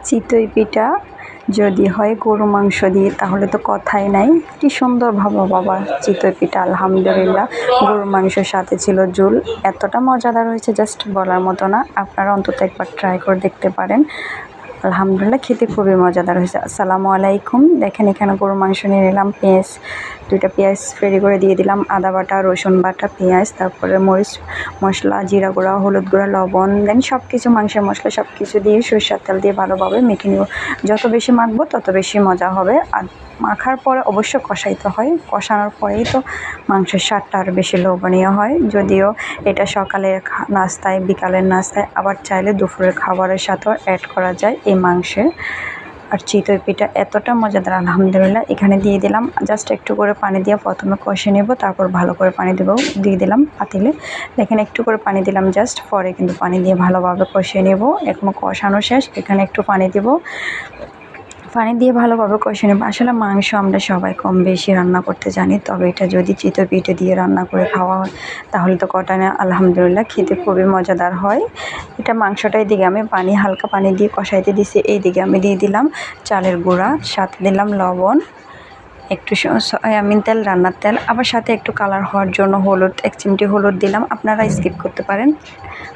চিতই পিঠা যদি হয় গরু মাংস দিয়ে তাহলে তো কথাই নাই। কি সুন্দর ভাবো বাবা, চিতই পিঠা আলহামদুলিল্লাহ গরুর মাংসের সাথে ছিল ঝোল। এতটা মজাদার হয়েছে জাস্ট বলার মতো না। আপনারা অন্তত একবার ট্রাই করে দেখতে পারেন। আলহামদুলিল্লাহ খেতে খুবই মজাদার হয়েছে। আসসালামু আলাইকুম। দেখেন এখানে গরুর মাংস নিয়ে নিলাম, পেঁয়াজ 2টা পেঁয়াজ ফ্রাই করে দিয়ে দিলাম, আদা বাটা, রসুন বাটা, পেঁয়াজ, তারপরে মরিচ মশলা, জিরা গুঁড়া, হলুদ গুঁড়া, লবণ, দেন সব কিছু মাংসের মশলা সব কিছু দিয়ে সরষের তেল দিয়ে ভালোভাবে মেখে নিব। যত বেশি মাখবো তত বেশি মজা হবে। আর মাখার পরে অবশ্য কষাইতে হয়, কষানোর পরেই তো মাংসের স্বাদটা আরও বেশি লোভনীয় হয়। যদিও এটা সকালের নাস্তায়, বিকালের নাস্তায়, আবার চাইলে দুপুরের খাবারের সাথেও অ্যাড করা যায় এই মাংসের। আর চিতই পিঠা এতটা মজাদার আলহামদুলিল্লাহ। এখানে দিয়ে দিলাম জাস্ট একটু করে পানি দিয়ে প্রথমে কষে নেব, তারপর ভালো করে পানি দিয়ে দিলাম পাতিলে। দেখেন একটু করে পানি দিলাম জাস্ট, পরে কিন্তু পানি দিয়ে ভালোভাবে কষিয়ে নেব। এখনও কষানো শেষ, এখানে একটু পানি দেব, পানি দিয়ে ভালোভাবে কষে নেব। আসলে মাংস আমরা সবাই কম বেশি রান্না করতে জানি, তবে এটা যদি চিতই পিঠে দিয়ে রান্না করে খাওয়া হয় তাহলে তো কটা না। আলহামদুলিল্লাহ খেতে খুবই মজাদার হয়। এটা মাংসটা এদিকে আমি হালকা পানি দিয়ে কষাইতে দিছি, এইদিকে আমি দিয়ে দিলাম চালের গুঁড়া, সাথে দিলাম লবণ, একটু সয়াবিন তেল, রান্নার তেল, আবার সাথে একটু কালার হওয়ার জন্য হলুদ, 1 চিমটি হলুদ দিলাম। আপনারা স্কিপ করতে পারেন,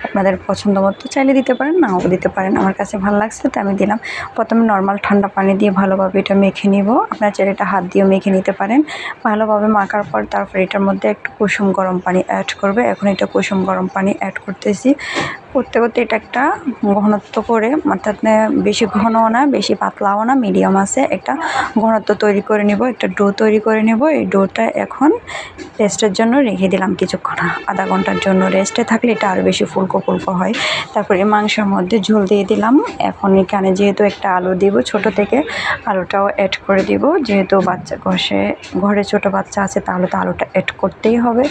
আপনাদের পছন্দ মতো চাইলে দিতে পারেন, নাও দিতে পারেন। আমার কাছে ভালো লাগছে তো আমি দিলাম। প্রথমে নর্মাল ঠান্ডা পানি দিয়ে ভালোভাবে এটা মেখে নিব। আপনারা চাইলে এটা হাত দিয়েও মেখে নিতে পারেন। ভালোভাবে মাখার পর তারপর এটার মধ্যে একটু কুসুম গরম পানি অ্যাড করবে। এখন এটা কুসুম গরম পানি অ্যাড করতেছি। করতে করতে এটা একটা ঘনত্ব করে, অর্থাৎ বেশি ঘনও না বেশি পাতলাও না, মিডিয়াম আছে একটা ঘনত্ব তৈরি করে নেব, একটা ডো তৈরি করে নেব। এই ডোটা এখন রেস্টের জন্য রেখে দিলাম কিছুক্ষণ, আধা ঘন্টার জন্য। রেস্টে থাকলে এটা আরও বেশি ফুলকো ফুলকো হয়। তারপরে মাংসের মধ্যে ঝোল দিয়ে দিলাম। এখন এখানে যেহেতু একটা আলু দিব ছোট থেকে, আলুটাও অ্যাড করে দিব। যেহেতু ঘরে ছোট বাচ্চা আছে তাহলে তো আলুটা অ্যাড করতেই হবে,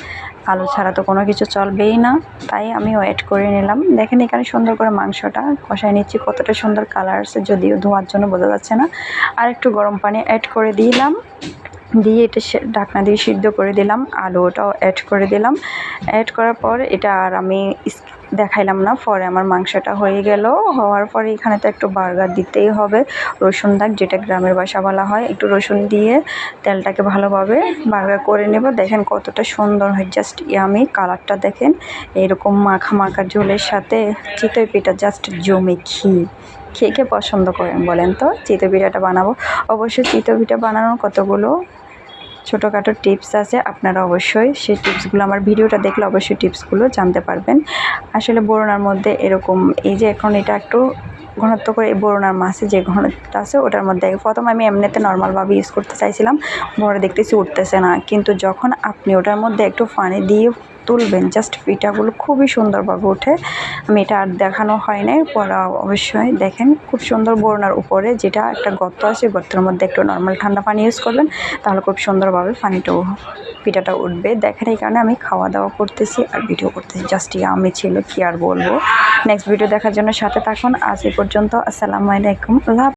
আলু ছাড়া তো কোনো কিছু চলবেই না, তাই আমিও অ্যাড করে নিলাম। দেখেন এখানে সুন্দর করে মাংসটা কষাই নিচ্ছি, কতটা সুন্দর কালার আসছে, যদিও ধোয়ার জন্য বোঝা যাচ্ছে না। আর একটু গরম পানি অ্যাড করে দিলাম, দিয়ে এটা ঢাকনা দিয়ে সিদ্ধ করে দিলাম। আলুটাও অ্যাড করে দিলাম। অ্যাড করার পর এটা আর আমি দেখাইলাম না, পরে আমার মাংসটা হয়ে গেল। হওয়ার পরে এখানে তো একটু বার্গার দিতেই হবে, রসুন দাগ, যেটা গ্রামের বাসা বলা হয়। একটু রসুন দিয়ে তেলটাকে ভালোভাবে বার্গার করে নেব। দেখেন কতটা সুন্দর হয়, জাস্ট ইয়ামি। কালারটা দেখেন, এরকম মাখা মাখা ঝোলের সাথে চিতই পিঠা জাস্ট জমে খেয়ে কে পছন্দ করেন বলেন তো চিতই পিঠাটা বানাবো। অবশ্যই চিতই পিঠা বানানোর কতগুলো ছোটোখাটো টিপস আছে, আপনারা অবশ্যই সেই টিপসগুলো, আমার ভিডিওটা দেখলে অবশ্যই টিপসগুলো জানতে পারবেন। আসলে বড়োনার মধ্যে এরকম, এই যে এখন এটা একটু ঘনত্ব করে, এই বড়োনার মাছে যে ঘনত্বটা আছে ওটার মধ্যে প্রথম আমি এমনিতে নর্মালভাবে ইউজ করতে চাইছিলাম, বড় দেখতেছি উঠতেছে না, কিন্তু যখন আপনি ওটার মধ্যে একটু পানি দিয়ে তুলবেন জাস্ট পিঠাগুলো খুবই সুন্দরভাবে ওঠে। আমি এটা আর দেখানো হয় নাই, পরে অবশ্যই দেখেন খুব সুন্দর। বড়নার উপরে যেটা একটা গর্ত আছে, গর্তের মধ্যে একটু নর্মাল ঠান্ডা পানি ইউজ করবেন, তাহলে খুব সুন্দরভাবে পিঠাটা উঠবে। দেখেন এই কারণে আমি খাওয়া দাওয়া করতেছি আর ভিডিও করতেছি, জাস্ট আমি ছিল, কি আর বলবো। নেক্সট ভিডিও দেখার জন্য সাথে থাকুন। আজ এই পর্যন্ত, আসসালামু আলাইকুম।